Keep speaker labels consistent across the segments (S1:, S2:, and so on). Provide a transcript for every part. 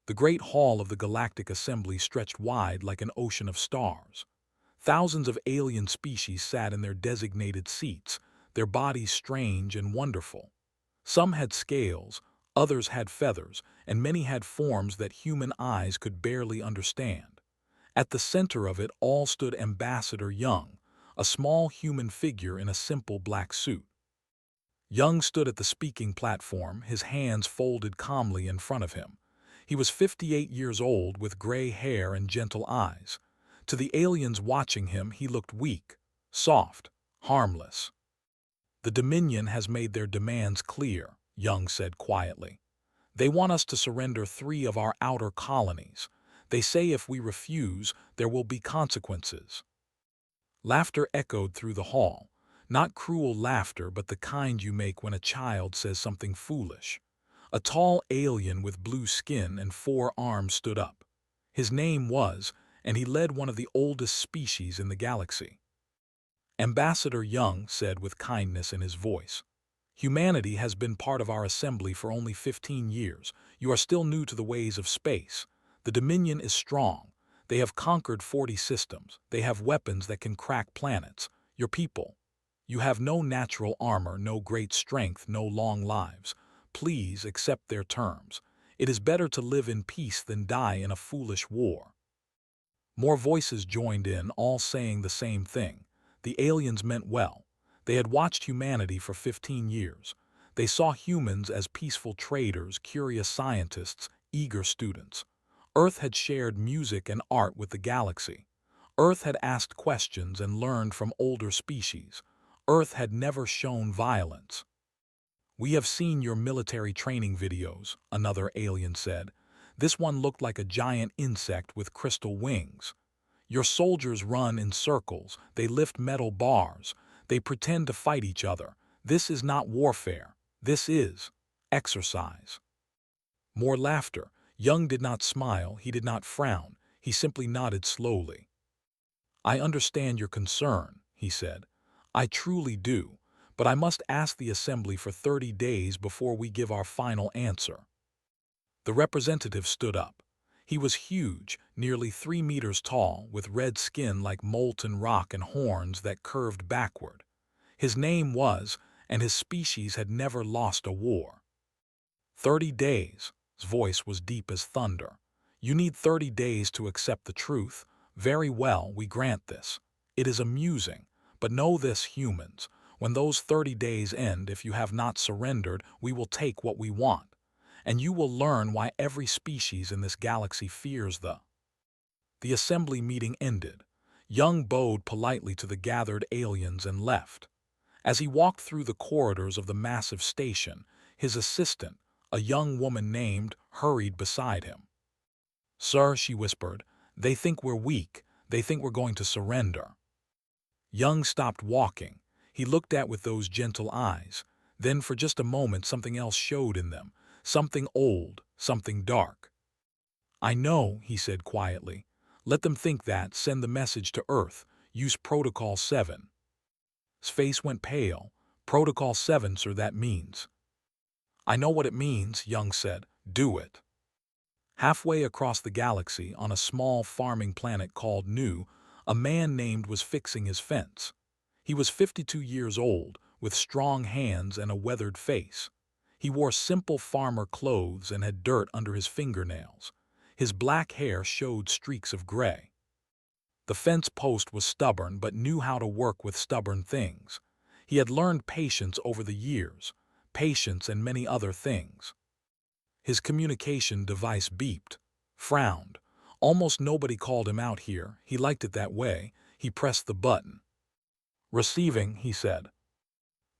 S1: The great hall of the Galactic Assembly stretched wide like an ocean of stars. Thousands of alien species sat in their designated seats, their bodies strange and wonderful. Some had scales, others had feathers, and many had forms that human eyes could barely understand. At the center of it all stood Ambassador Young, a small human figure in a simple black suit. Young stood at the speaking platform, his hands folded calmly in front of him. He was 58 years old with gray hair and gentle eyes. To the aliens watching him, he looked weak, soft, harmless. "The Dominion has made their demands clear," Young said quietly. "They want us to surrender 3 of our outer colonies. They say if we refuse, there will be consequences." Laughter echoed through the hall, not cruel laughter but the kind you make when a child says something foolish. A tall alien with blue skin and 4 arms stood up. His name was, and he led one of the oldest species in the galaxy. Ambassador Young said with kindness in his voice, "Humanity has been part of our assembly for only 15 years. You are still new to the ways of space. The Dominion is strong. They have conquered 40 systems. They have weapons that can crack planets. Your people, you have no natural armor, no great strength, no long lives. Please accept their terms. It is better to live in peace than die in a foolish war." More voices joined in, all saying the same thing. The aliens meant well. They had watched humanity for 15 years. They saw humans as peaceful traders, curious scientists, eager students. Earth had shared music and art with the galaxy. Earth had asked questions and learned from older species. Earth had never shown violence. "We have seen your military training videos," another alien said. "This one looked like a giant insect with crystal wings. Your soldiers run in circles, they lift metal bars, they pretend to fight each other. This is not warfare. This is exercise." More laughter. Young did not smile, he did not frown, he simply nodded slowly. "I understand your concern," he said. "I truly do, but I must ask the Assembly for 30 days before we give our final answer." The representative stood up. He was huge, nearly 3 meters tall, with red skin like molten rock and horns that curved backward. His name was, and his species had never lost a war. 30 days. His voice was deep as thunder. "You need 30 days to accept the truth. Very well, we grant this. It is amusing, but know this, humans. When those 30 days end, if you have not surrendered, we will take what we want. And you will learn why every species in this galaxy fears the—" The assembly meeting ended. Young bowed politely to the gathered aliens and left. As he walked through the corridors of the massive station, his assistant, a young woman named, hurried beside him. "Sir," she whispered, "they think we're weak. They think we're going to surrender." Young stopped walking. He looked at with those gentle eyes. Then for just a moment something else showed in them. Something old, something dark. "I know," he said quietly. "Let them think that. Send the message to Earth. Use Protocol 7. His face went pale. "Protocol 7, sir, that means—" "I know what it means," Young said. "Do it." Halfway across the galaxy, on a small farming planet called Nu, a man named was fixing his fence. He was 52 years old, with strong hands and a weathered face. He wore simple farmer clothes and had dirt under his fingernails. His black hair showed streaks of gray. The fence post was stubborn but knew how to work with stubborn things. He had learned patience over the years, patience and many other things. His communication device beeped, frowned. Almost nobody called him out here. He liked it that way. He pressed the button. "Receiving," he said.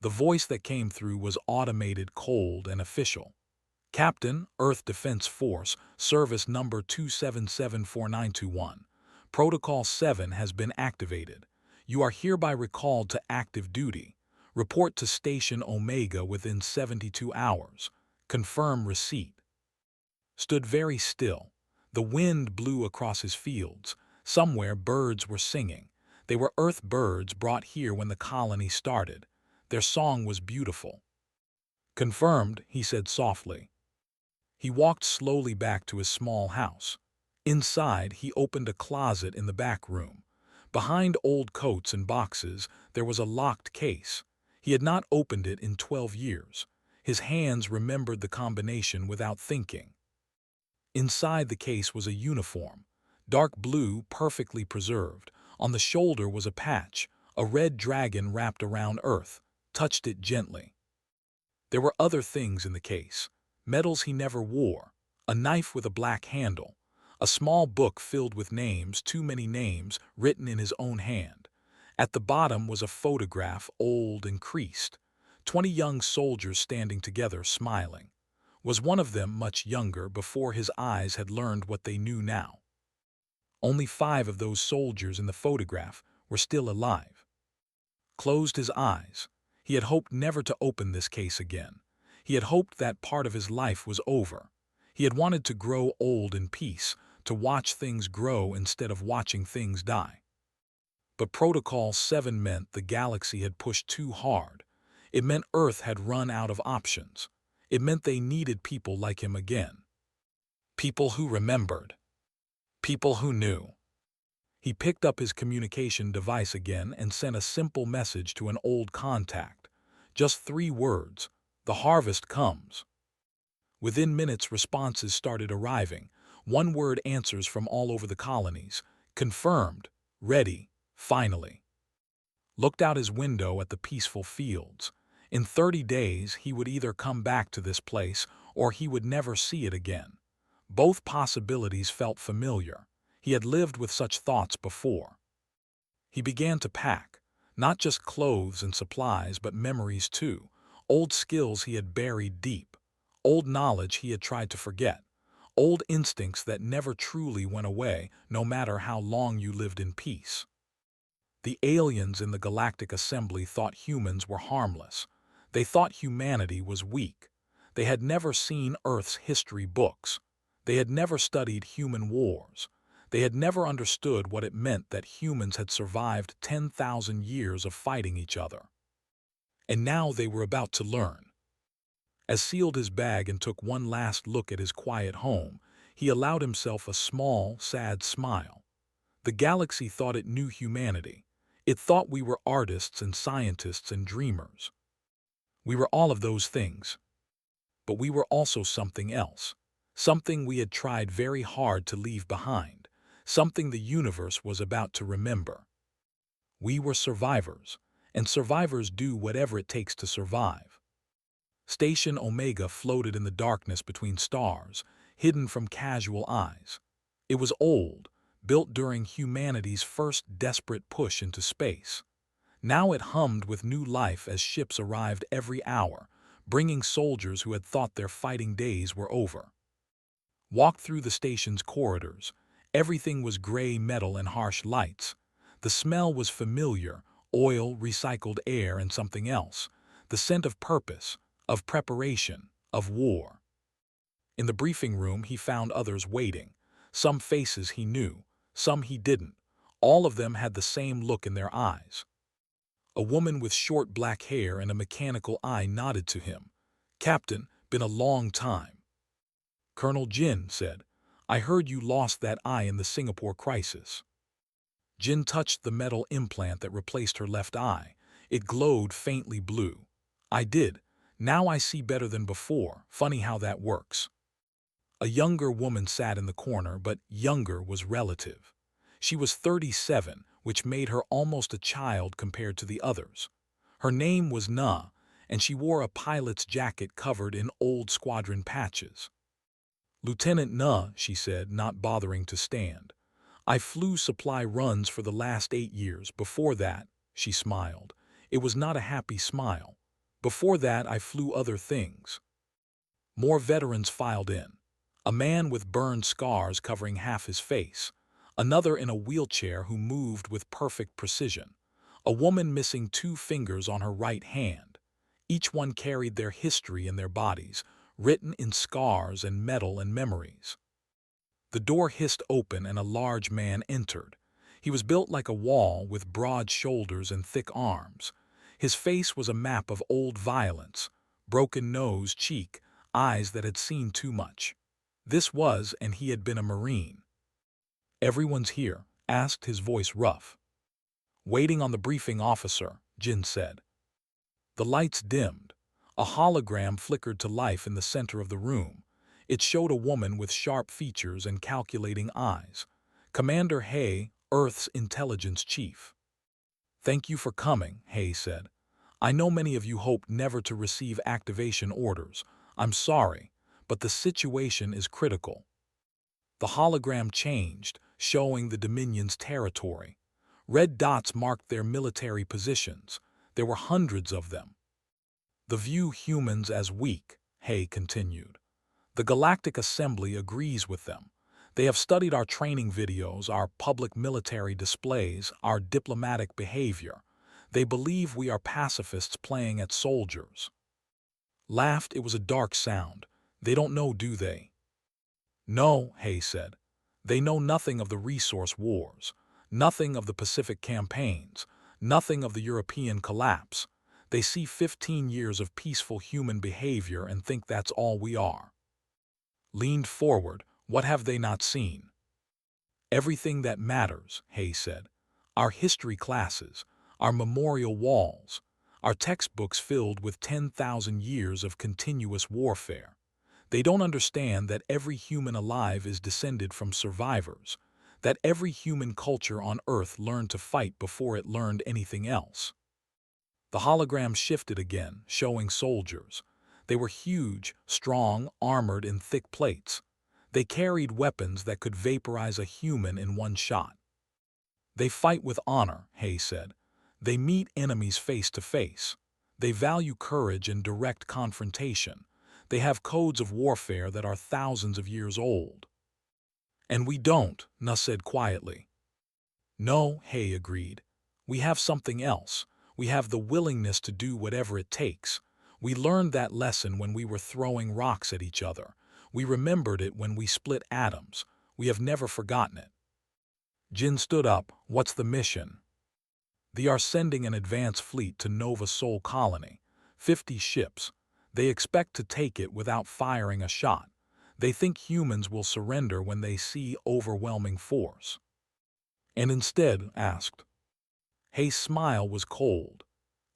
S1: The voice that came through was automated, cold, and official. "Captain, Earth Defense Force, service number 2774921. Protocol 7 has been activated. You are hereby recalled to active duty. Report to Station Omega within 72 hours. Confirm receipt." Stood very still. The wind blew across his fields. Somewhere birds were singing. They were Earth birds brought here when the colony started. Their song was beautiful. "Confirmed," he said softly. He walked slowly back to his small house. Inside, he opened a closet in the back room. Behind old coats and boxes, there was a locked case. He had not opened it in 12 years. His hands remembered the combination without thinking. Inside the case was a uniform, dark blue, perfectly preserved. On the shoulder was a patch, a red dragon wrapped around Earth. Touched it gently. There were other things in the case. Medals he never wore, a knife with a black handle, a small book filled with names, too many names, written in his own hand. At the bottom was a photograph, old and creased. 20 young soldiers standing together, smiling. Was one of them much younger before his eyes had learned what they knew now? Only 5 of those soldiers in the photograph were still alive. Closed his eyes. He had hoped never to open this case again. He had hoped that part of his life was over. He had wanted to grow old in peace, to watch things grow instead of watching things die. But Protocol 7 meant the galaxy had pushed too hard. It meant Earth had run out of options. It meant they needed people like him again. People who remembered. People who knew. He picked up his communication device again and sent a simple message to an old contact. Just 3 words. The harvest comes. Within minutes, responses started arriving. One-word answers from all over the colonies. Confirmed. Ready. Finally. Looked out his window at the peaceful fields. In 30 days, he would either come back to this place or he would never see it again. Both possibilities felt familiar. He had lived with such thoughts before. He began to pack, not just clothes and supplies, but memories too. Old skills he had buried deep. Old knowledge he had tried to forget. Old instincts that never truly went away, no matter how long you lived in peace. The aliens in the Galactic Assembly thought humans were harmless. They thought humanity was weak. They had never seen Earth's history books. They had never studied human wars. They had never understood what it meant that humans had survived 10,000 years of fighting each other. And now they were about to learn. As sealed his bag and took one last look at his quiet home, he allowed himself a small, sad smile. The galaxy thought it knew humanity. It thought we were artists and scientists and dreamers. We were all of those things. But we were also something else. Something we had tried very hard to leave behind. Something the universe was about to remember. We were survivors, and survivors do whatever it takes to survive. Station Omega floated in the darkness between stars, hidden from casual eyes. It was old, built during humanity's first desperate push into space. Now it hummed with new life as ships arrived every hour, bringing soldiers who had thought their fighting days were over. Walked through the station's corridors. Everything was gray metal and harsh lights. The smell was familiar, oil, recycled air, and something else. The scent of purpose, of preparation, of war. In the briefing room, he found others waiting. Some faces he knew, some he didn't. All of them had the same look in their eyes. A woman with short black hair and a mechanical eye nodded to him. "Captain, been a long time." Colonel Jin said, "I heard you lost that eye in the Singapore crisis." Jin touched the metal implant that replaced her left eye. It glowed faintly blue. "I did. Now I see better than before. Funny how that works." A younger woman sat in the corner, but younger was relative. She was 37, which made her almost a child compared to the others. Her name was Na, and she wore a pilot's jacket covered in old squadron patches. "Lieutenant Na," she said, not bothering to stand. "I flew supply runs for the last 8 years. Before that," she smiled. It was not a happy smile. "Before that, I flew other things." More veterans filed in. A man with burned scars covering half his face. Another in a wheelchair who moved with perfect precision. A woman missing 2 fingers on her right hand. Each one carried their history in their bodies, written in scars and metal and memories. The door hissed open and a large man entered. He was built like a wall with broad shoulders and thick arms. His face was a map of old violence. Broken nose, cheek, eyes that had seen too much. This was, and he had been a Marine. "Everyone's here?" asked, his voice rough. "Waiting on the briefing officer," Jin said. The lights dimmed. A hologram flickered to life in the center of the room. It showed a woman with sharp features and calculating eyes. Commander Hay, Earth's intelligence chief. "Thank you for coming," Hay said. "I know many of you hoped never to receive activation orders. I'm sorry, but the situation is critical." The hologram changed, showing the Dominion's territory. Red dots marked their military positions. There were hundreds of them. "The view humans as weak," Hay continued. "The Galactic Assembly agrees with them. They have studied our training videos, our public military displays, our diplomatic behavior. They believe we are pacifists playing at soldiers." Laughed. It was a dark sound. "They don't know, do they?" "No," Hay said. "They know nothing of the resource wars, nothing of the Pacific campaigns, nothing of the European collapse. They see 15 years of peaceful human behavior and think that's all we are." Leaned forward. "What have they not seen?" "Everything that matters," Hay said. "Our history classes, our memorial walls, our textbooks filled with 10,000 years of continuous warfare. They don't understand that every human alive is descended from survivors, that every human culture on Earth learned to fight before it learned anything else." The hologram shifted again, showing soldiers. They were huge, strong, armored in thick plates. They carried weapons that could vaporize a human in one shot. "They fight with honor," Hay said. "They meet enemies face to face. They value courage and direct confrontation. They have codes of warfare that are thousands of years old." "And we don't," Nuss said quietly. "No," Hay agreed. "We have something else. We have the willingness to do whatever it takes. We learned that lesson when we were throwing rocks at each other. We remembered it when we split atoms. We have never forgotten it." Jin stood up. "What's the mission?" "They are sending an advance fleet to Nova Sol Colony. 50 ships. They expect to take it without firing a shot. They think humans will surrender when they see overwhelming force." "And instead?" asked. Hay's smile was cold.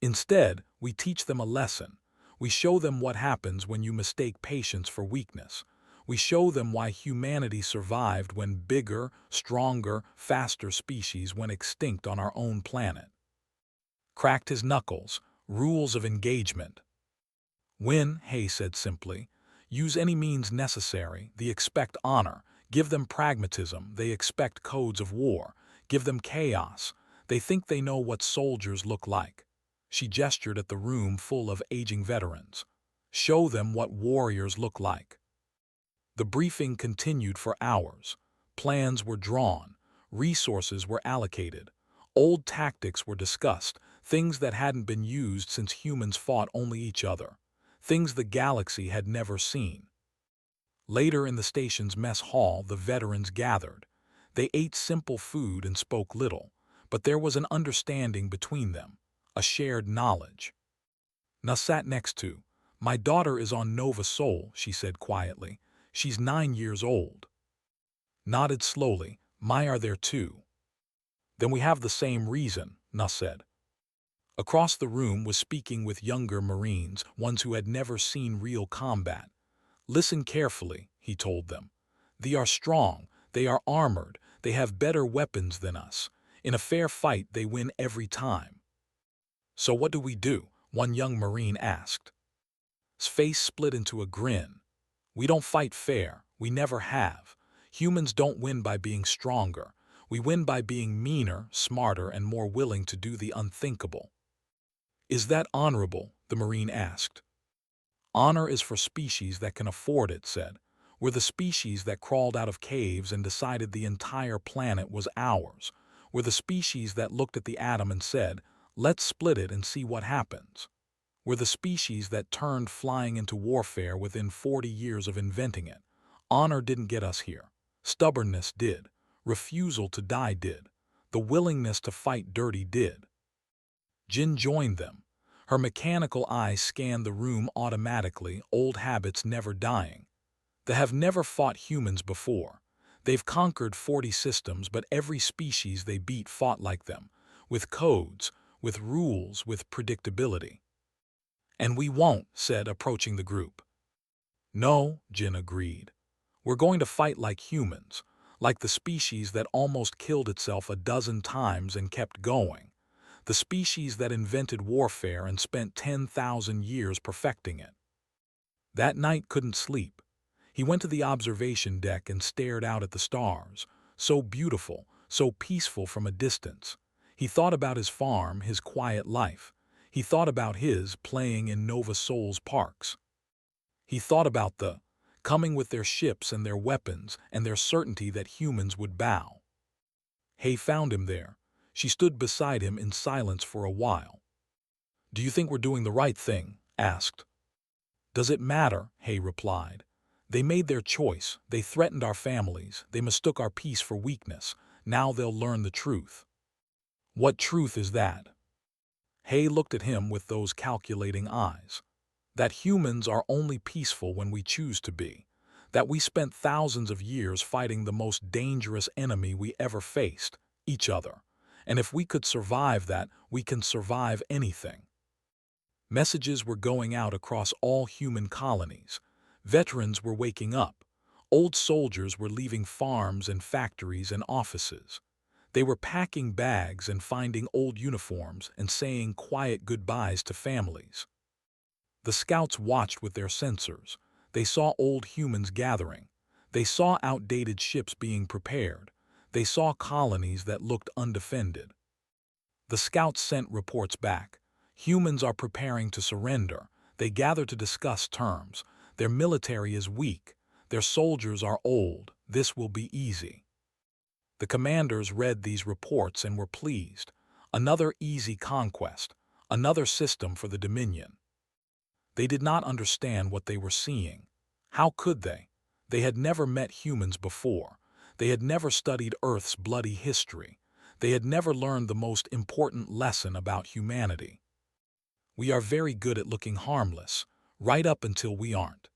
S1: "Instead, we teach them a lesson. We show them what happens when you mistake patience for weakness. We show them why humanity survived when bigger, stronger, faster species went extinct on our own planet." Cracked his knuckles. "Rules of engagement." "Win," Hay said simply. "Use any means necessary. They expect honor. Give them pragmatism. They expect codes of war. Give them chaos. They think they know what soldiers look like." She gestured at the room full of aging veterans. "Show them what warriors look like." The briefing continued for hours. Plans were drawn. Resources were allocated. Old tactics were discussed, things that hadn't been used since humans fought only each other, things the galaxy had never seen. Later in the station's mess hall, the veterans gathered. They ate simple food and spoke little, but there was an understanding between them, a shared knowledge. Nuss sat next to. "My daughter is on Nova Sol," she said quietly. "She's 9 years old." Nodded slowly. "My are there too." "Then we have the same reason," Nuss said. Across the room was speaking with younger Marines, ones who had never seen real combat. "Listen carefully," he told them. "They are strong, they are armored, they have better weapons than us. In a fair fight, they win every time." "So what do we do?" one young Marine asked. His face split into a grin. "We don't fight fair, we never have. Humans don't win by being stronger. We win by being meaner, smarter, and more willing to do the unthinkable." "Is that honorable?" the Marine asked. "Honor is for species that can afford it," said. "We're the species that crawled out of caves and decided the entire planet was ours. We're the species that looked at the atom and said, 'Let's split it and see what happens.' We're the species that turned flying into warfare within 40 years of inventing it. Honor didn't get us here. Stubbornness did. Refusal to die did. The willingness to fight dirty did." Jin joined them. Her mechanical eye scanned the room automatically, old habits never dying. They have never fought humans before. They've conquered 40 systems, but every species they beat fought like them, with codes, with rules, with predictability. And we won't, said, approaching the group. No, Jin agreed. We're going to fight like humans, like the species that almost killed itself a dozen times and kept going. The species that invented warfare and spent 10,000 years perfecting it. That night couldn't sleep. He went to the observation deck and stared out at the stars, so beautiful, so peaceful from a distance. He thought about his farm, his quiet life. He thought about his playing in Nova Sol's parks. He thought about the coming with their ships and their weapons and their certainty that humans would bow. Hay found him there. She stood beside him in silence for a while. "Do you think we're doing the right thing?" asked. "Does it matter?" Hay replied. "They made their choice. They threatened our families. They mistook our peace for weakness. Now they'll learn the truth." "What truth is that?" Hay looked at him with those calculating eyes. "That humans are only peaceful when we choose to be. That we spent thousands of years fighting the most dangerous enemy we ever faced, each other. And if we could survive that, we can survive anything." Messages were going out across all human colonies. Veterans were waking up. Old soldiers were leaving farms and factories and offices. They were packing bags and finding old uniforms and saying quiet goodbyes to families. The scouts watched with their sensors. They saw old humans gathering. They saw outdated ships being prepared. They saw colonies that looked undefended. The scouts sent reports back. Humans are preparing to surrender. They gather to discuss terms. Their military is weak. Their soldiers are old. This will be easy. The commanders read these reports and were pleased. Another easy conquest. Another system for the Dominion. They did not understand what they were seeing. How could they? They had never met humans before. They had never studied Earth's bloody history. They had never learned the most important lesson about humanity. We are very good at looking harmless, right up until we aren't.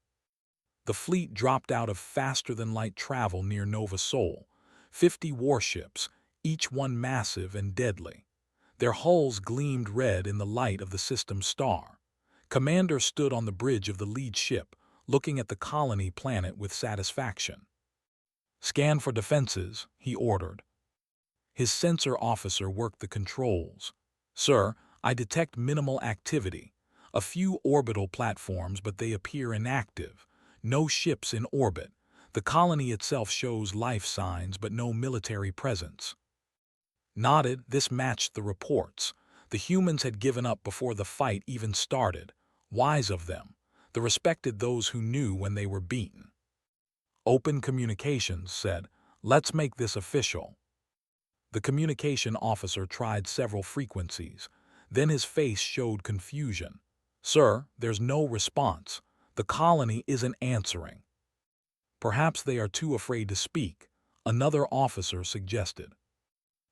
S1: The fleet dropped out of faster-than-light travel near Nova Sol, 50 warships, each one massive and deadly. Their hulls gleamed red in the light of the system's star. Commander stood on the bridge of the lead ship, looking at the colony planet with satisfaction. "Scan for defenses," he ordered. His sensor officer worked the controls. "Sir, I detect minimal activity. A few orbital platforms, but they appear inactive. No ships in orbit. The colony itself shows life signs, but no military presence." Nodded, this matched the reports. The humans had given up before the fight even started. Wise of them. They respected those who knew when they were beaten. Open Communications said, "Let's make this official." The communication officer tried several frequencies. Then his face showed confusion. "Sir, there's no response. The colony isn't answering." "Perhaps they are too afraid to speak," another officer suggested.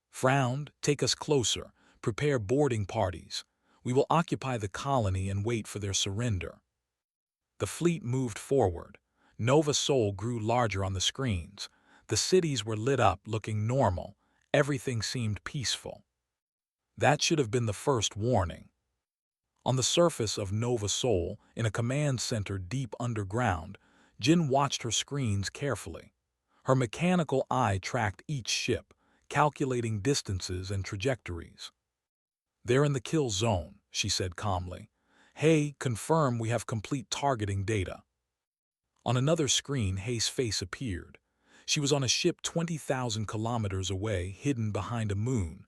S1: Frowned, "Take us closer. Prepare boarding parties. We will occupy the colony and wait for their surrender." The fleet moved forward. Nova Sol grew larger on the screens. The cities were lit up, looking normal. Everything seemed peaceful. That should have been the first warning. On the surface of Nova Sol, in a command center deep underground, Jin watched her screens carefully. Her mechanical eye tracked each ship, calculating distances and trajectories. "They're in the kill zone," she said calmly. "Hey, confirm we have complete targeting data." On another screen, Hay's face appeared. She was on a ship 20,000 kilometers away, hidden behind a moon.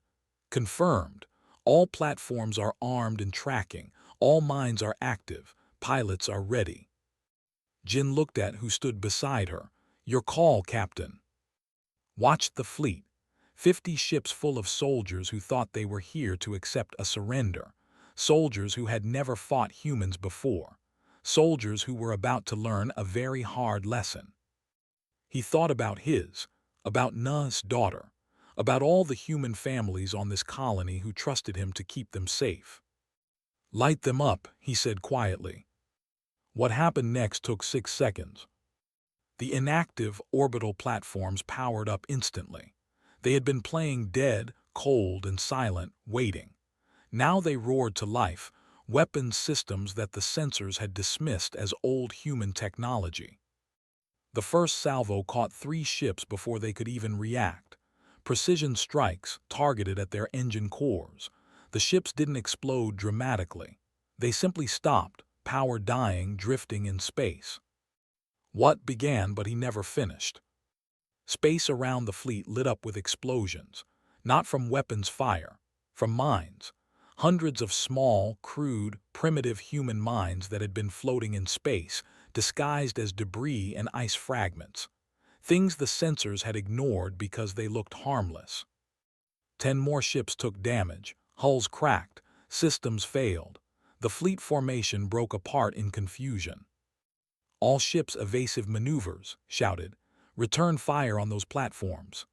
S1: "Confirmed. All platforms are armed and tracking. All mines are active. Pilots are ready." Jin looked at who stood beside her. "Your call, Captain." Watched the fleet. 50 ships full of soldiers who thought they were here to accept a surrender. Soldiers who had never fought humans before. Soldiers who were about to learn a very hard lesson. He thought about Na's daughter, about all the human families on this colony who trusted him to keep them safe. Light them up, he said quietly. What happened next took 6 seconds. The inactive orbital platforms powered up instantly. They had been playing dead, cold, and silent, waiting. Now they roared to life, weapons systems that the sensors had dismissed as old human technology. The first salvo caught 3 ships before they could even react. Precision strikes targeted at their engine cores. The ships didn't explode dramatically. They simply stopped, power dying, drifting in space. What began, but he never finished. Space around the fleet lit up with explosions, not from weapons fire, from mines. Hundreds of small, crude, primitive human mines that had been floating in space, disguised as debris and ice fragments. Things the sensors had ignored because they looked harmless. 10 more ships took damage, hulls cracked, systems failed. The fleet formation broke apart in confusion. All ships evasive maneuvers, shouted. Return fire on those platforms.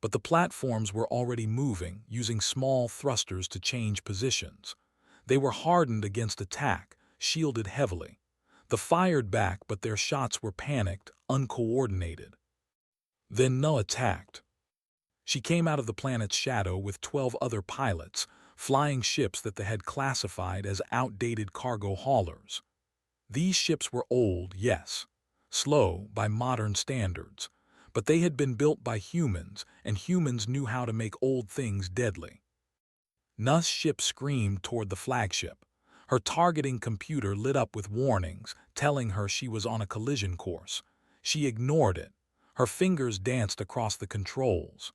S1: But the platforms were already moving, using small thrusters to change positions. They were hardened against attack, shielded heavily. They fired back, but their shots were panicked, uncoordinated. Then Nuh attacked. She came out of the planet's shadow with 12 other pilots, flying ships that they had classified as outdated cargo haulers. These ships were old, yes, slow by modern standards, but they had been built by humans, and humans knew how to make old things deadly. Nuh's ship screamed toward the flagship. Her targeting computer lit up with warnings, telling her she was on a collision course. She ignored it. Her fingers danced across the controls.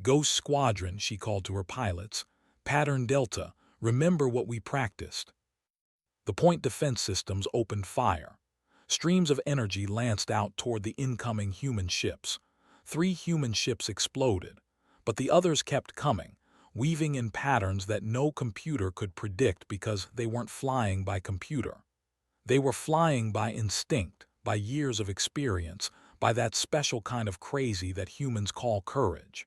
S1: Ghost Squadron, she called to her pilots. Pattern Delta, remember what we practiced. The point defense systems opened fire. Streams of energy lanced out toward the incoming human ships. 3 human ships exploded, but the others kept coming, weaving in patterns that no computer could predict because they weren't flying by computer. They were flying by instinct, by years of experience, by that special kind of crazy that humans call courage.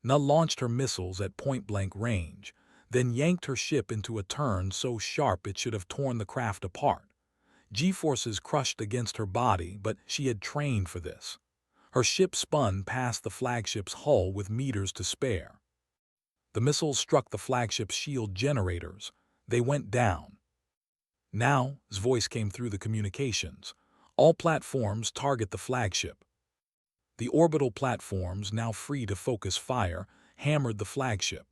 S1: Nuh launched her missiles at point-blank range, then yanked her ship into a turn so sharp it should have torn the craft apart. G-forces crushed against her body, but she had trained for this. Her ship spun past the flagship's hull with meters to spare. The missiles struck the flagship's shield generators. They went down. Now, his voice came through the communications. All platforms target the flagship. The orbital platforms, now free to focus fire, hammered the flagship.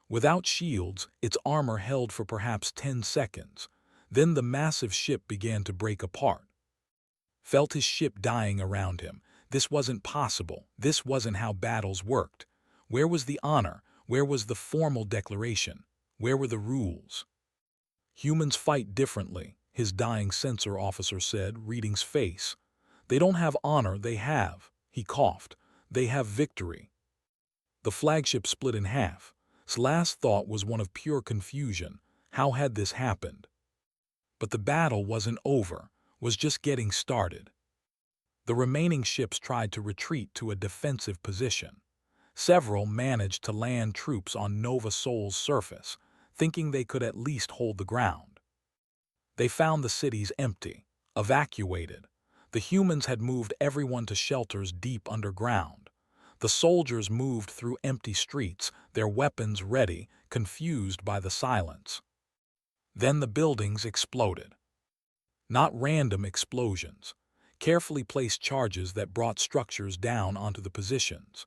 S1: Without shields, its armor held for perhaps 10 seconds. Then the massive ship began to break apart. Felt his ship dying around him. This wasn't possible. This wasn't how battles worked. Where was the honor? Where was the formal declaration? Where were the rules? Humans fight differently, his dying sensor officer said, reading his face. They don't have honor, they have, he coughed, they have victory. The flagship split in half. His last thought was one of pure confusion. How had this happened? But the battle wasn't over, was just getting started. The remaining ships tried to retreat to a defensive position. Several managed to land troops on Nova Sol's surface, thinking they could at least hold the ground. They found the cities empty, evacuated. The humans had moved everyone to shelters deep underground. The soldiers moved through empty streets, their weapons ready, confused by the silence. Then the buildings exploded. Not random explosions, carefully placed charges that brought structures down onto the positions.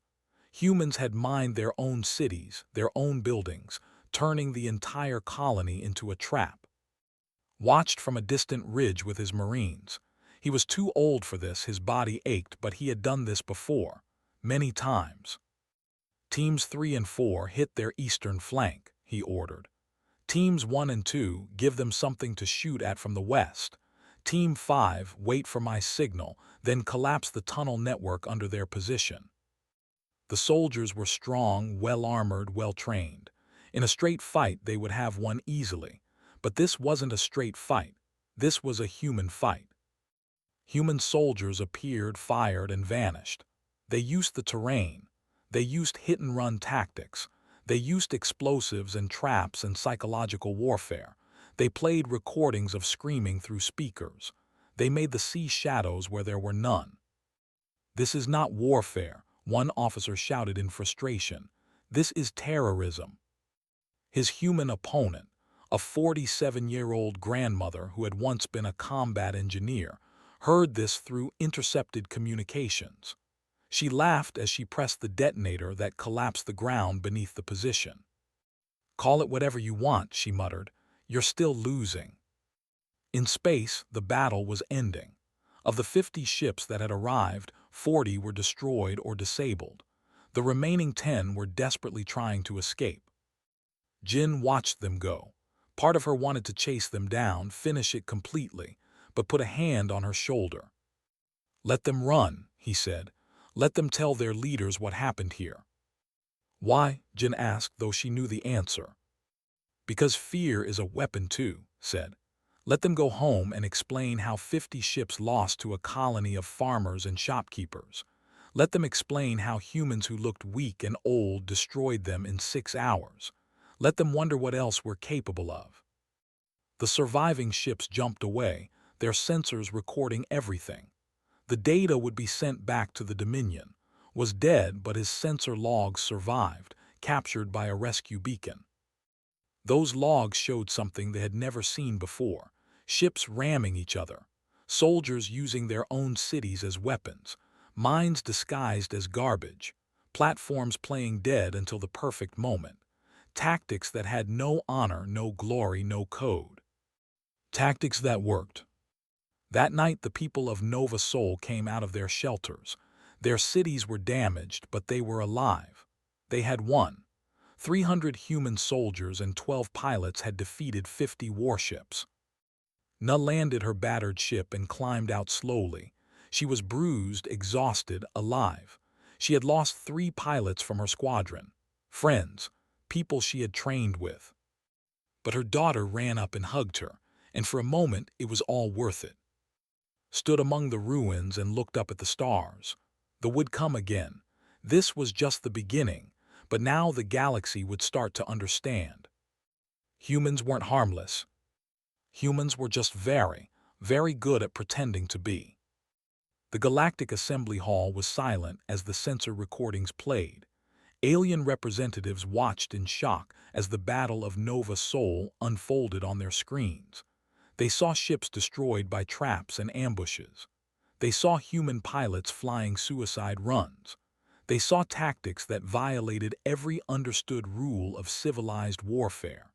S1: Humans had mined their own cities, their own buildings, turning the entire colony into a trap. Watched from a distant ridge with his Marines. He was too old for this, his body ached, but he had done this before, many times. Teams 3 and 4 hit their eastern flank, he ordered. Teams 1 and 2, give them something to shoot at from the west. Team 5, wait for my signal, then collapse the tunnel network under their position. The soldiers were strong, well-armored, well-trained. In a straight fight, they would have won easily. But this wasn't a straight fight. This was a human fight. Human soldiers appeared, fired, and vanished. They used the terrain. They used hit-and-run tactics. They used explosives and traps and psychological warfare. They played recordings of screaming through speakers. They made the sea shadows where there were none. "This is not warfare," one officer shouted in frustration. "This is terrorism." His human opponent, a 47-year-old grandmother who had once been a combat engineer, heard this through intercepted communications. She laughed as she pressed the detonator that collapsed the ground beneath the position. "Call it whatever you want," she muttered. "You're still losing." In space, the battle was ending. Of the 50 ships that had arrived, 40 were destroyed or disabled. The remaining 10 were desperately trying to escape. Jin watched them go. Part of her wanted to chase them down, finish it completely, but put a hand on her shoulder. "Let them run," he said. "Let them tell their leaders what happened here." "Why?" Jin asked, though she knew the answer. "Because fear is a weapon too," said. "Let them go home and explain how 50 ships lost to a colony of farmers and shopkeepers. Let them explain how humans who looked weak and old destroyed them in 6 hours. Let them wonder what else we're capable of." The surviving ships jumped away, their sensors recording everything. The data would be sent back to the Dominion. Was dead, but his sensor logs survived, captured by a rescue beacon. Those logs showed something they had never seen before: ships ramming each other, soldiers using their own cities as weapons, mines disguised as garbage, platforms playing dead until the perfect moment, tactics that had no honor, no glory, no code. Tactics that worked. That night the people of Nova Sol came out of their shelters. Their cities were damaged, but they were alive. They had won. 300 human soldiers and 12 pilots had defeated 50 warships. Na landed her battered ship and climbed out slowly. She was bruised, exhausted, alive. She had lost 3 pilots from her squadron. Friends, people she had trained with. But her daughter ran up and hugged her, and for a moment it was all worth it. Stood among the ruins and looked up at the stars. The would come again. This was just the beginning, but now the galaxy would start to understand. Humans weren't harmless. Humans were just very, very good at pretending to be. The Galactic Assembly Hall was silent as the sensor recordings played. Alien representatives watched in shock as the Battle of Nova Sol unfolded on their screens. They saw ships destroyed by traps and ambushes. They saw human pilots flying suicide runs. They saw tactics that violated every understood rule of civilized warfare.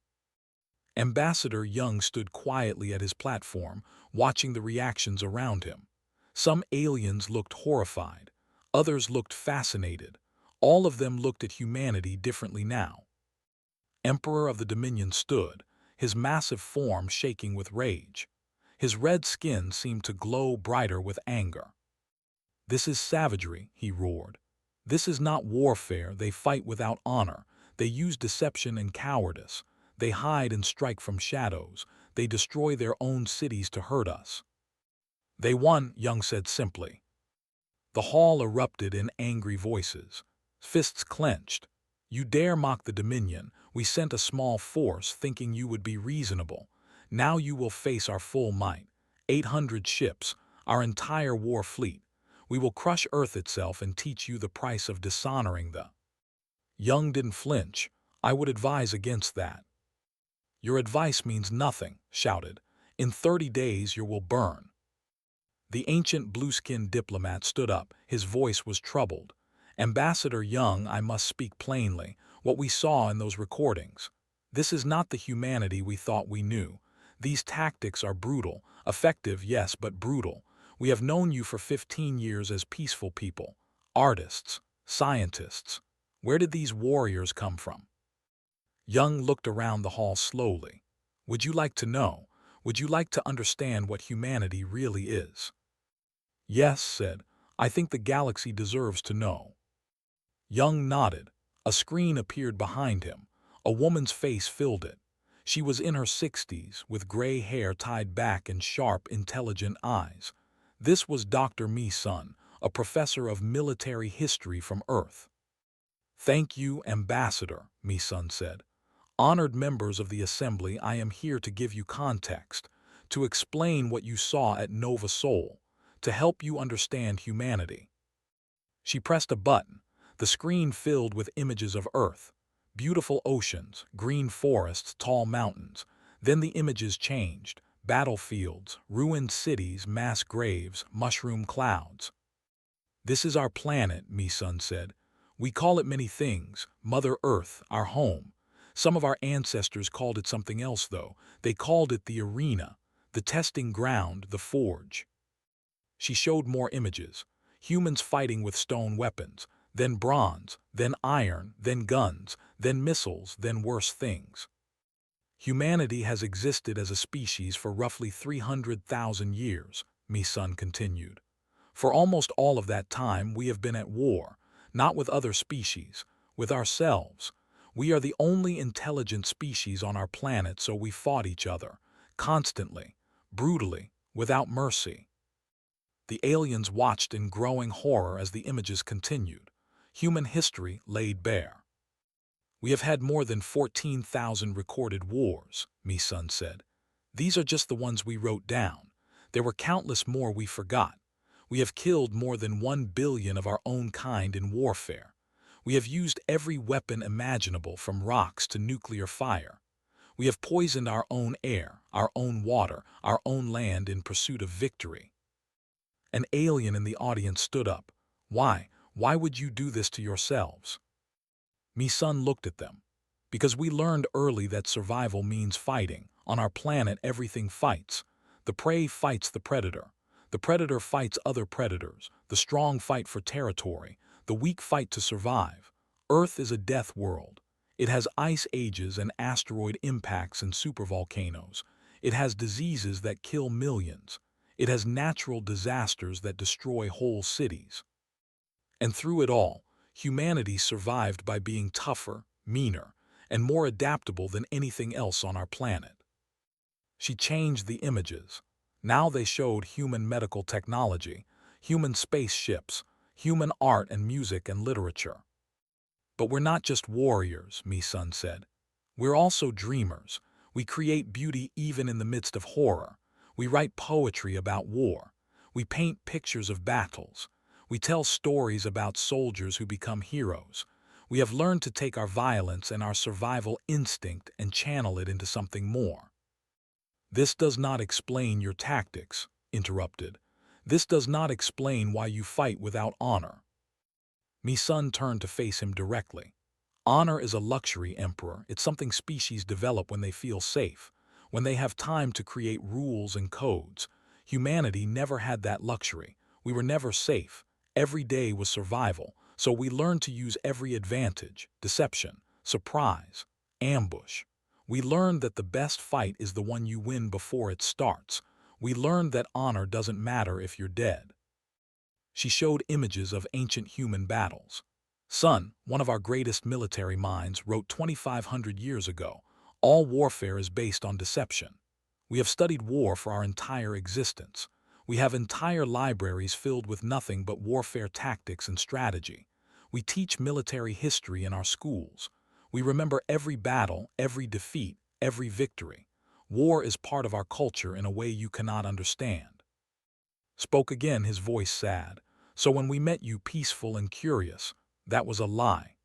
S1: Ambassador Young stood quietly at his platform, watching the reactions around him. Some aliens looked horrified. Others looked fascinated. All of them looked at humanity differently now. Emperor of the Dominion stood, his massive form shaking with rage. His red skin seemed to glow brighter with anger. "This is savagery," he roared. "This is not warfare. They fight without honor. They use deception and cowardice. They hide and strike from shadows. They destroy their own cities to hurt us." "They won," Young said simply. The hall erupted in angry voices. Fists clenched. "You dare mock the Dominion. We sent a small force thinking you would be reasonable. Now you will face our full might. 800 ships, our entire war fleet. We will crush Earth itself and teach you the price of dishonoring the—" Young didn't flinch. "I would advise against that." "Your advice means nothing," shouted. "In 30 days you will burn." The ancient blue-skinned diplomat stood up. His voice was troubled. "Ambassador Young, I must speak plainly. What we saw in those recordings. This is not the humanity we thought we knew. These tactics are brutal. Effective, yes, but brutal. We have known you for 15 years as peaceful people. Artists. Scientists. Where did these warriors come from?" Young looked around the hall slowly. "Would you like to know? Would you like to understand what humanity really is?" "Yes," said. "I think the galaxy deserves to know." Young nodded. A screen appeared behind him. A woman's face filled it. She was in her 60s, with gray hair tied back and sharp, intelligent eyes. This was Dr. Mi-sun, a professor of military history from Earth. "Thank you, Ambassador," Mi-sun said. "Honored members of the Assembly, I am here to give you context, to explain what you saw at Nova Sol, to help you understand humanity." She pressed a button. The screen filled with images of Earth, beautiful oceans, green forests, tall mountains. Then the images changed. Battlefields, ruined cities, mass graves, mushroom clouds. "This is our planet," Mi-sun said. "We call it many things. Mother Earth, our home. Some of our ancestors called it something else, though. They called it the arena, the testing ground, the forge." She showed more images. Humans fighting with stone weapons, then bronze, then iron, then guns, then missiles, then worse things. "Humanity has existed as a species for roughly 300,000 years," Mi-sun continued. "For almost all of that time we have been at war, not with other species, with ourselves. We are the only intelligent species on our planet, so we fought each other, constantly, brutally, without mercy." The aliens watched in growing horror as the images continued. Human history laid bare. "We have had more than 14,000 recorded wars," Mi-sun said. "These are just the ones we wrote down. There were countless more we forgot. We have killed more than 1 billion of our own kind in warfare. We have used every weapon imaginable, from rocks to nuclear fire. We have poisoned our own air, our own water, our own land in pursuit of victory." An alien in the audience stood up. "Why? Why would you do this to yourselves?" Mi-sun looked at them. "Because we learned early that survival means fighting. On our planet, everything fights. The prey fights the predator. The predator fights other predators. The strong fight for territory. The weak fight to survive. Earth is a death world. It has ice ages and asteroid impacts and supervolcanoes. It has diseases that kill millions. It has natural disasters that destroy whole cities. And through it all, humanity survived by being tougher, meaner, and more adaptable than anything else on our planet." She changed the images. Now they showed human medical technology, human spaceships, human art and music and literature. "But we're not just warriors," Mi-sun said. "We're also dreamers. We create beauty even in the midst of horror. We write poetry about war. We paint pictures of battles. We tell stories about soldiers who become heroes. We have learned to take our violence and our survival instinct and channel it into something more." "This does not explain your tactics," interrupted. "This does not explain why you fight without honor." Mi-sun turned to face him directly. "Honor is a luxury, Emperor. It's something species develop when they feel safe, when they have time to create rules and codes. Humanity never had that luxury. We were never safe. Every day was survival, so we learned to use every advantage, deception, surprise, ambush. We learned that the best fight is the one you win before it starts. We learned that honor doesn't matter if you're dead." She showed images of ancient human battles. "Sun, one of our greatest military minds, wrote 2,500 years ago, 'All warfare is based on deception.' We have studied war for our entire existence. We have entire libraries filled with nothing but warfare tactics and strategy. We teach military history in our schools. We remember every battle, every defeat, every victory. War is part of our culture in a way you cannot understand." Spoke again, his voice sad. "So when we met you peaceful and curious, that was a lie."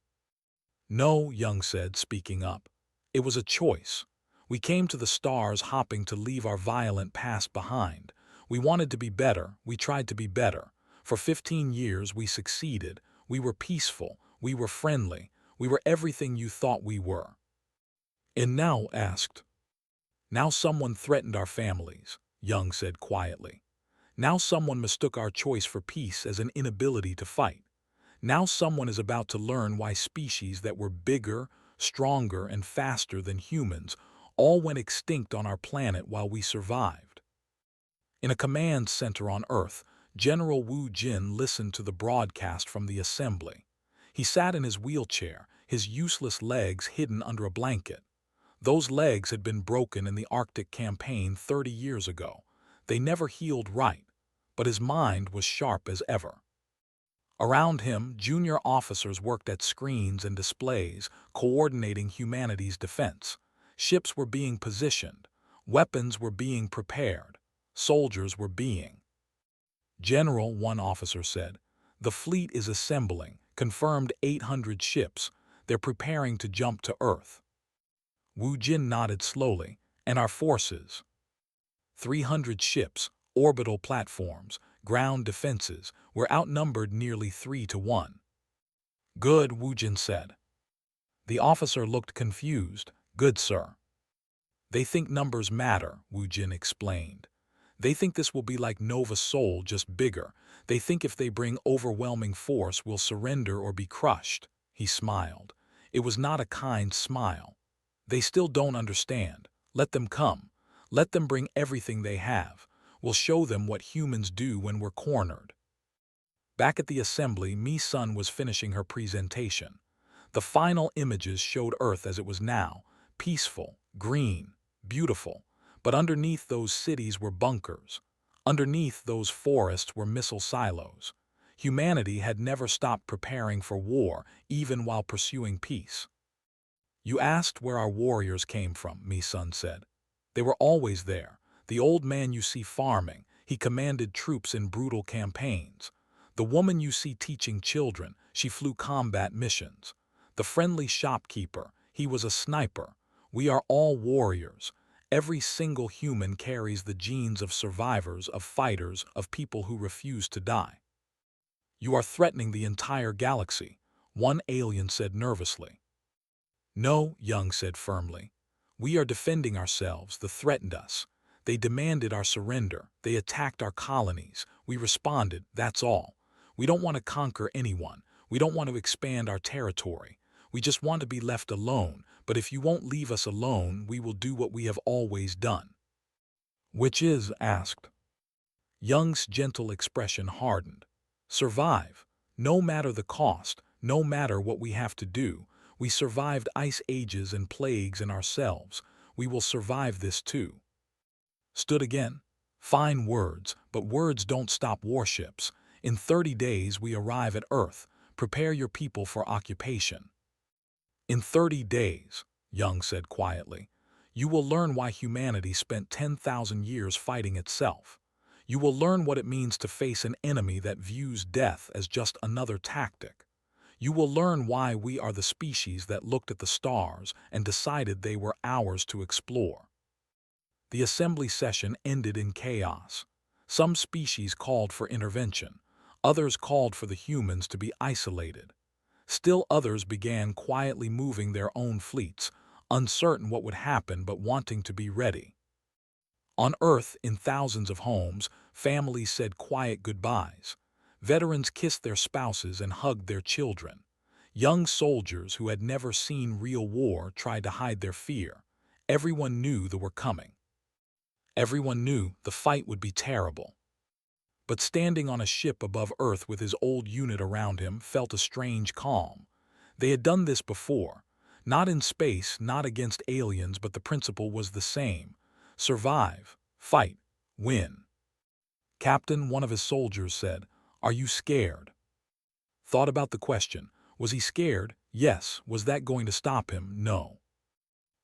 S1: "No," Young said, speaking up. "It was a choice. We came to the stars hopping to leave our violent past behind. We wanted to be better. We tried to be better. For 15 years we succeeded. We were peaceful. We were friendly. We were everything you thought we were." "And now," asked. "Now someone threatened our families," Young said quietly. "Now someone mistook our choice for peace as an inability to fight. Now someone is about to learn why species that were bigger, stronger, and faster than humans all went extinct on our planet while we survived." In a command center on Earth, General Wu Jin listened to the broadcast from the assembly. He sat in his wheelchair, his useless legs hidden under a blanket. Those legs had been broken in the Arctic campaign 30 years ago. They never healed right, but his mind was sharp as ever. Around him, junior officers worked at screens and displays, coordinating humanity's defense. Ships were being positioned. Weapons were being prepared. Soldiers were being. General, one officer said, the fleet is assembling, confirmed 800 ships. They're preparing to jump to Earth. Wu Jin nodded slowly. And our forces? 300 ships, orbital platforms, ground defenses, were outnumbered nearly 3-1. Good, Wu Jin said. The officer looked confused. Good, sir. They think numbers matter, Wu Jin explained. They think this will be like Nova Soul, just bigger. They think if they bring overwhelming force, we'll surrender or be crushed. He smiled. It was not a kind smile. They still don't understand. Let them come. Let them bring everything they have. We'll show them what humans do when we're cornered. Back at the assembly, Mi-sun was finishing her presentation. The final images showed Earth as it was now, peaceful, green, beautiful. But underneath those cities were bunkers. Underneath those forests were missile silos. Humanity had never stopped preparing for war, even while pursuing peace. You asked where our warriors came from, Mi-sun said. They were always there. The old man you see farming, he commanded troops in brutal campaigns. The woman you see teaching children, she flew combat missions. The friendly shopkeeper, he was a sniper. We are all warriors. Every single human carries the genes of survivors, of fighters, of people who refuse to die. You are threatening the entire galaxy, one alien said nervously. No, Young said firmly. We are defending ourselves. They threatened us. They demanded our surrender. They attacked our colonies. We responded, that's all. We don't want to conquer anyone. We don't want to expand our territory. We just want to be left alone, but if you won't leave us alone, we will do what we have always done. Which is, asked. Young's gentle expression hardened. Survive. No matter the cost, no matter what we have to do. We survived ice ages and plagues in ourselves. We will survive this too. Stood again. Fine words, but words don't stop warships. In 30 days we arrive at Earth. Prepare your people for occupation. In 30 days, Young said quietly, you will learn why humanity spent 10,000 years fighting itself. You will learn what it means to face an enemy that views death as just another tactic. You will learn why we are the species that looked at the stars and decided they were ours to explore. The assembly session ended in chaos. Some species called for intervention. Others called for the humans to be isolated. Still others began quietly moving their own fleets, uncertain what would happen but wanting to be ready. On Earth, in thousands of homes, families said quiet goodbyes. Veterans kissed their spouses and hugged their children. Young soldiers who had never seen real war tried to hide their fear. Everyone knew they were coming. Everyone knew the fight would be terrible. But standing on a ship above Earth with his old unit around him felt a strange calm. They had done this before. Not in space, not against aliens, but the principle was the same. Survive, fight, win. Captain, one of his soldiers said, are you scared? Thought about the question. Was he scared? Yes. Was that going to stop him? No.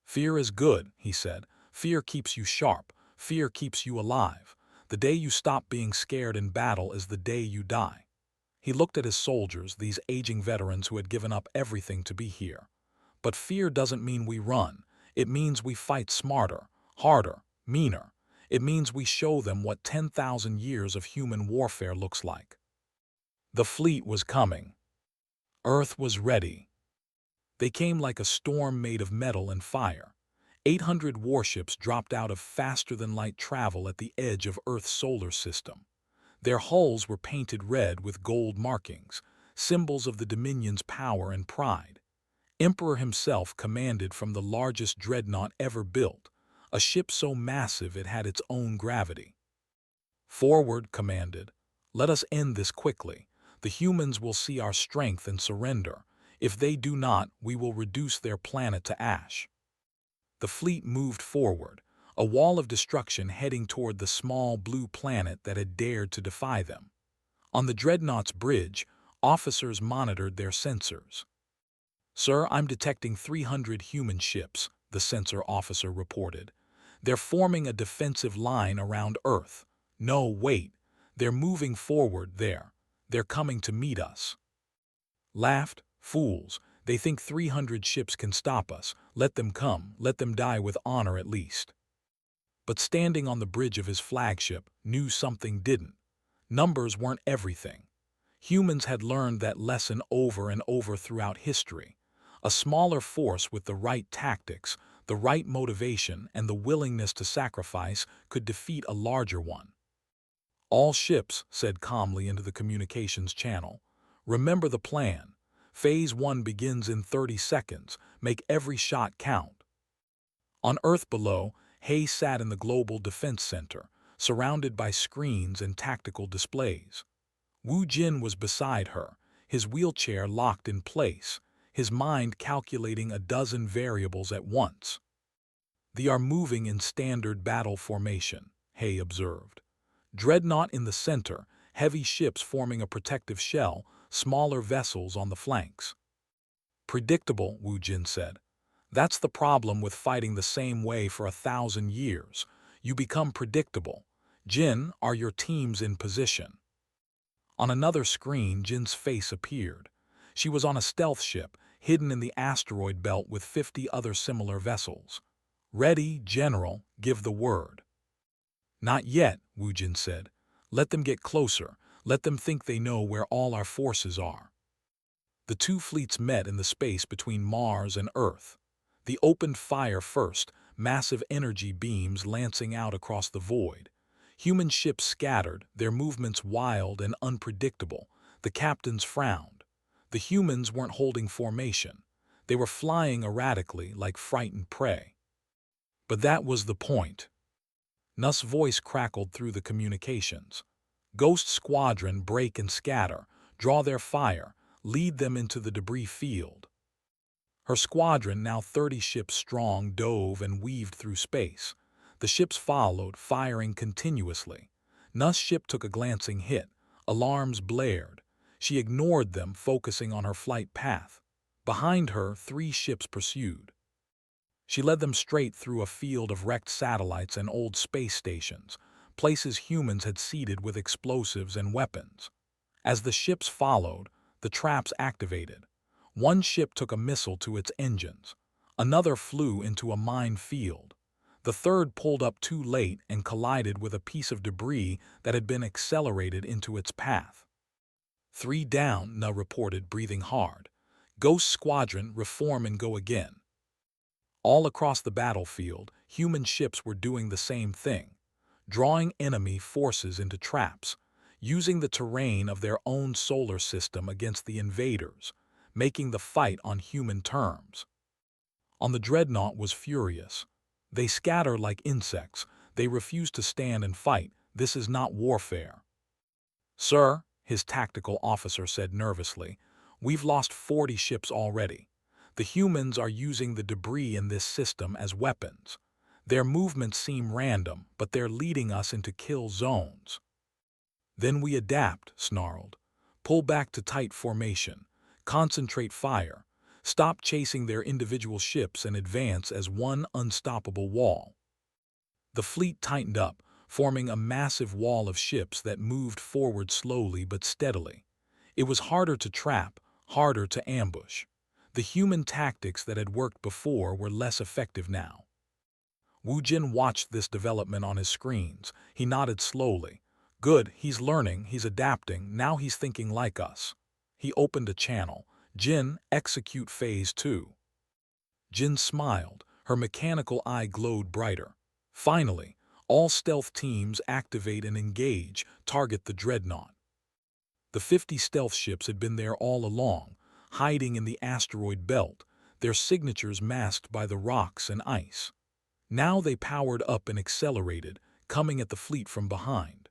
S1: Fear is good, he said. Fear keeps you sharp. Fear keeps you alive. The day you stop being scared in battle is the day you die. He looked at his soldiers, these aging veterans who had given up everything to be here. But fear doesn't mean we run. It means we fight smarter, harder, meaner. It means we show them what 10,000 years of human warfare looks like. The fleet was coming. Earth was ready. They came like a storm made of metal and fire. 800 warships dropped out of faster-than-light travel at the edge of Earth's solar system. Their hulls were painted red with gold markings, symbols of the Dominion's power and pride. Emperor himself commanded from the largest dreadnought ever built, a ship so massive it had its own gravity. Forward, commanded. Let us end this quickly. The humans will see our strength and surrender. If they do not, we will reduce their planet to ash. The fleet moved forward, a wall of destruction heading toward the small blue planet that had dared to defy them. On the dreadnought's bridge, Officers monitored their sensors. "Sir, I'm detecting 300 human ships," the sensor officer reported. "They're forming a defensive line around Earth. No, wait. They're moving forward there. They're coming to meet us." Laughed. "Fools. They think 300 ships can stop us. Let them come. Let them die with honor at least." But standing on the bridge of his flagship, knew something didn't. Numbers weren't everything. Humans had learned that lesson over and over throughout history. A smaller force with the right tactics, the right motivation, and the willingness to sacrifice could defeat a larger one. "All ships," said calmly into the communications channel. "Remember the plan. Phase 1 begins in 30 seconds. Make every shot count." On Earth below, Hay sat in the Global Defense Center, surrounded by screens and tactical displays. Wu Jin was beside her, his wheelchair locked in place, his mind calculating a dozen variables at once. "They are moving in standard battle formation," Hay observed. "Dreadnought in the center, heavy ships forming a protective shell, smaller vessels on the flanks." "Predictable," Wu Jin said. "That's the problem with fighting the same way for 1,000 years. You become predictable. Jin, are your teams in position?" On another screen, Jin's face appeared. She was on a stealth ship, hidden in the asteroid belt with 50 other similar vessels. "Ready, General, give the word." "Not yet," Wu Jin said. "Let them get closer. Let them think they know where all our forces are." The two fleets met in the space between Mars and Earth. They opened fire first, massive energy beams lancing out across the void. Human ships scattered, their movements wild and unpredictable. The captains frowned. The humans weren't holding formation. They were flying erratically like frightened prey. But that was the point. Nuss' voice crackled through the communications. "Ghost Squadron, break and scatter. Draw their fire. Lead them into the debris field." Her squadron, now 30 ships strong, dove and weaved through space. The ships followed, firing continuously. Nuss' ship took a glancing hit. Alarms blared. She ignored them, focusing on her flight path. Behind her, 3 ships pursued. She led them straight through a field of wrecked satellites and old space stations, places humans had seeded with explosives and weapons. As the ships followed, the traps activated. One ship took a missile to its engines. Another flew into a mine field. The third pulled up too late and collided with a piece of debris that had been accelerated into its path. "3 down," Na reported, breathing hard. "Ghost Squadron, reform and go again." All across the battlefield, human ships were doing the same thing, drawing enemy forces into traps, using the terrain of their own solar system against the invaders, making the fight on human terms. On the Dreadnought was furious. "They scatter like insects. They refuse to stand and fight. This is not warfare." "Sir," his tactical officer said nervously, "we've lost 40 ships already. The humans are using the debris in this system as weapons. Their movements seem random, but they're leading us into kill zones." "Then we adapt," snarled. "Pull back to tight formation. Concentrate fire. Stop chasing their individual ships and advance as one unstoppable wall." The fleet tightened up, forming a massive wall of ships that moved forward slowly but steadily. It was harder to trap, harder to ambush. The human tactics that had worked before were less effective now. Wu Jin watched this development on his screens. He nodded slowly. "Good, he's learning, he's adapting, now he's thinking like us." He opened a channel. "Jin, execute Phase 2. Jin smiled. Her mechanical eye glowed brighter. "Finally, all stealth teams activate and engage, target the Dreadnought." The 50 stealth ships had been there all along, hiding in the asteroid belt, their signatures masked by the rocks and ice. Now they powered up and accelerated, coming at the fleet from behind.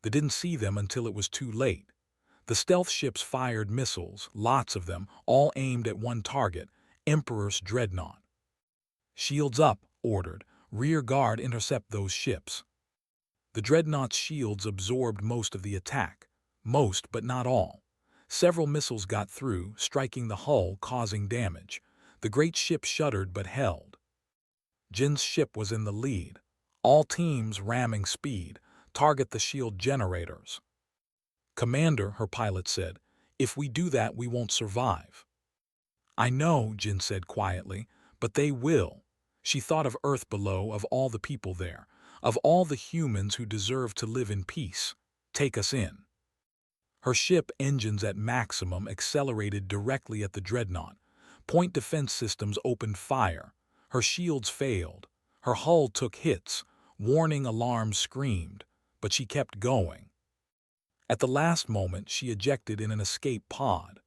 S1: They didn't see them until it was too late. The stealth ships fired missiles, lots of them, all aimed at one target, Emperor's Dreadnought. "Shields up," ordered. "Rear guard intercept those ships." The Dreadnought's shields absorbed most of the attack. Most, but not all. Several missiles got through, striking the hull, causing damage. The great ship shuddered but held. Jin's ship was in the lead. All teams ramming speed. Target the shield generators. Commander, her pilot said, if we do that, we won't survive. I know, Jin said quietly, but they will. She thought of Earth below, of all the people there, of all the humans who deserve to live in peace. Take us in. Her ship, engines at maximum, accelerated directly at the dreadnought. Point defense systems opened fire. Her shields failed. Her hull took hits. Warning alarms screamed, but she kept going. At the last moment, she ejected in an escape pod.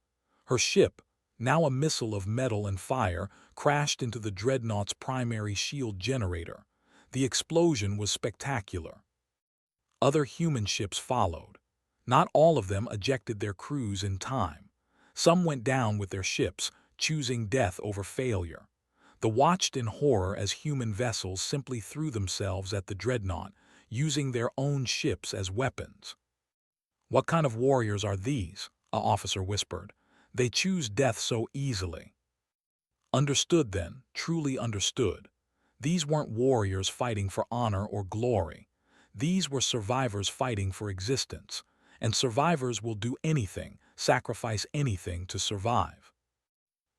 S1: Her ship, now a missile of metal and fire, crashed into the dreadnought's primary shield generator. The explosion was spectacular. Other human ships followed. Not all of them ejected their crews in time. Some went down with their ships, choosing death over failure. They watched in horror as human vessels simply threw themselves at the dreadnought, using their own ships as weapons. What kind of warriors are these? An officer whispered. They choose death so easily. Understood then, truly understood. These weren't warriors fighting for honor or glory. These were survivors fighting for existence. And survivors will do anything, sacrifice anything to survive.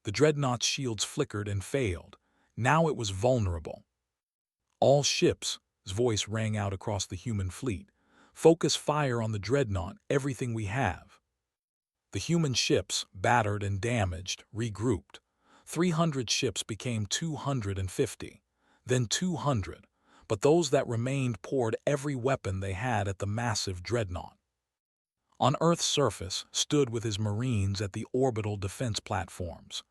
S1: The dreadnought's shields flickered and failed. Now it was vulnerable. All ships, his voice rang out across the human fleet. Focus fire on the dreadnought, everything we have. The human ships, battered and damaged, regrouped. 300 ships became 250, then 200, but those that remained poured every weapon they had at the massive dreadnought. On Earth's surface, stood with his Marines at the orbital defense platforms.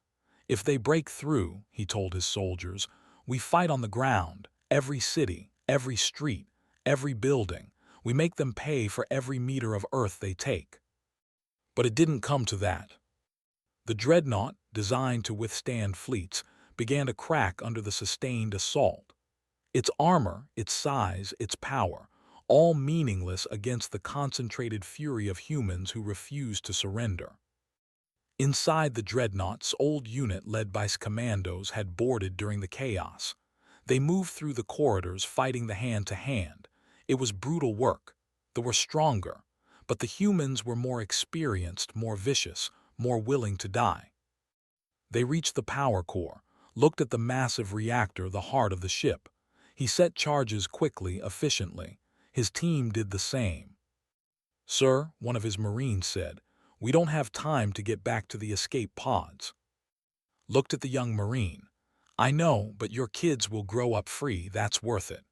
S1: If they break through, he told his soldiers, we fight on the ground, every city, every street, every building. We make them pay for every meter of Earth they take. But it didn't come to that. The dreadnought, designed to withstand fleets, began to crack under the sustained assault. Its armor, its size, its power, all meaningless against the concentrated fury of humans who refused to surrender. Inside the dreadnought's old unit led by commandos had boarded during the chaos. They moved through the corridors fighting the hand-to-hand. It was brutal work. They were stronger, but the humans were more experienced, more vicious, more willing to die. They reached the power core, looked at the massive reactor, the heart of the ship. He set charges quickly, efficiently. His team did the same. Sir, one of his Marines said, we don't have time to get back to the escape pods. Looked at the young Marine. I know, but your kids will grow up free, that's worth it.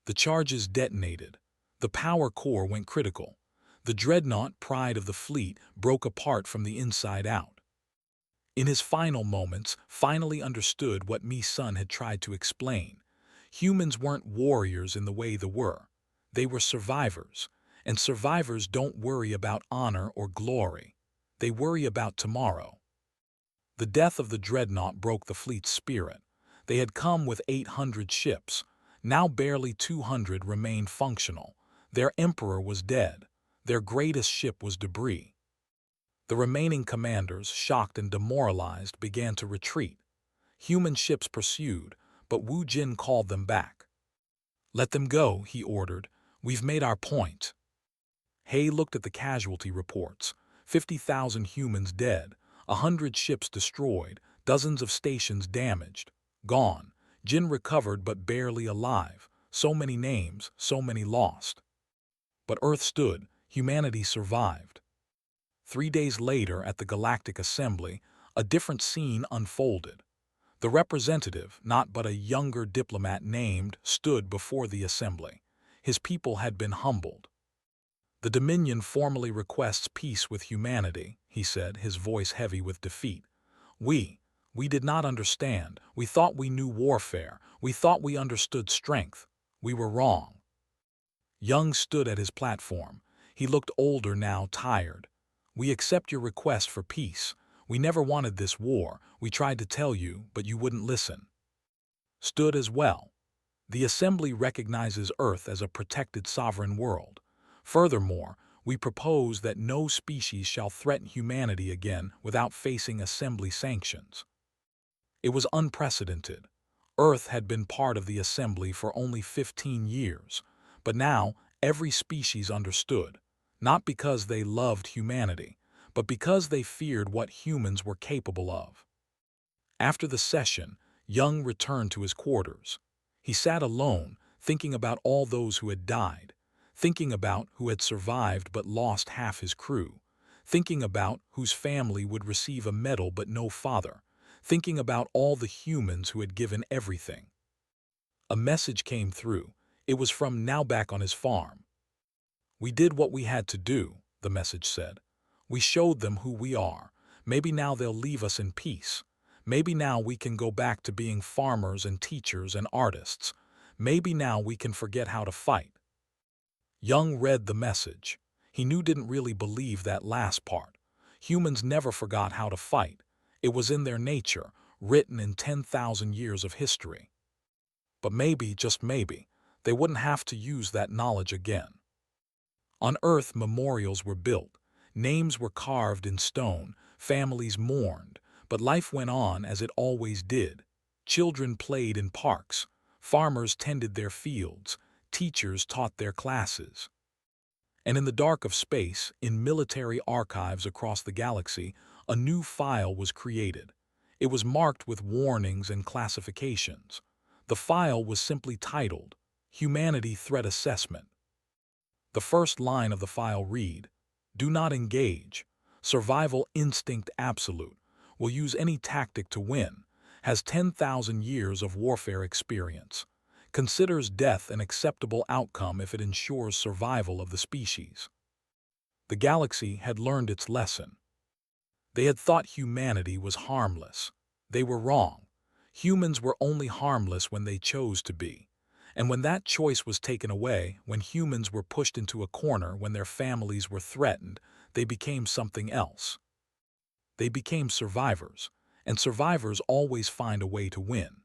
S1: The charges detonated. The power core went critical. The dreadnought, pride of the fleet, broke apart from the inside out. In his final moments, finally understood what Mi-sun had tried to explain. Humans weren't warriors in the way they were. They were survivors, and survivors don't worry about honor or glory. They worry about tomorrow. The death of the dreadnought broke the fleet's spirit. They had come with 800 ships. Now barely 200 remained functional. Their emperor was dead. Their greatest ship was debris. The remaining commanders, shocked and demoralized, began to retreat. Human ships pursued, but Wu Jin called them back. Let them go, he ordered. We've made our point. He looked at the casualty reports. 50,000 humans dead, 100 ships destroyed, dozens of stations damaged. Gone. Jin recovered but barely alive. So many names, so many lost. But Earth stood. Humanity survived. 3 days later, at the Galactic Assembly, a different scene unfolded. The representative, not but a younger diplomat named, stood before the assembly. His people had been humbled. The Dominion formally requests peace with humanity, he said, his voice heavy with defeat. We did not understand. We thought we knew warfare. We thought we understood strength. We were wrong. Young stood at his platform. He looked older now, tired. We accept your request for peace. We never wanted this war. We tried to tell you, but you wouldn't listen. Stood as well. The Assembly recognizes Earth as a protected sovereign world. Furthermore, We propose that no species shall threaten humanity again without facing assembly sanctions. It was unprecedented. Earth had been part of the assembly for only 15 years, but now every species understood, not because they loved humanity, but because they feared what humans were capable of. After the session, Young returned to his quarters. He sat alone, thinking about all those who had died, thinking about who had survived but lost half his crew, thinking about whose family would receive a medal but no father, thinking about all the humans who had given everything. A message came through. It was from Now back on his farm. "We did what we had to do," the message said. "We showed them who we are. Maybe now they'll leave us in peace. Maybe now we can go back to being farmers and teachers and artists. Maybe now we can forget how to fight." Young read the message. He knew didn't really believe that last part. Humans never forgot how to fight. It was in their nature, written in 10,000 years of history. But maybe, just maybe, they wouldn't have to use that knowledge again. On Earth, memorials were built, names were carved in stone, families mourned, but life went on as it always did. Children played in parks, farmers tended their fields, teachers taught their classes. And in the dark of space, in military archives across the galaxy, a new file was created. It was marked with warnings and classifications. The file was simply titled, Humanity Threat Assessment. The first line of the file read, "Do not engage. Survival instinct absolute. Will use any tactic to win. Has 10,000 years of warfare experience. Considers death an acceptable outcome if it ensures survival of the species." The galaxy had learned its lesson. They had thought humanity was harmless. They were wrong. Humans were only harmless when they chose to be. And when that choice was taken away, when humans were pushed into a corner, when their families were threatened, they became something else. They became survivors, and survivors always find a way to win.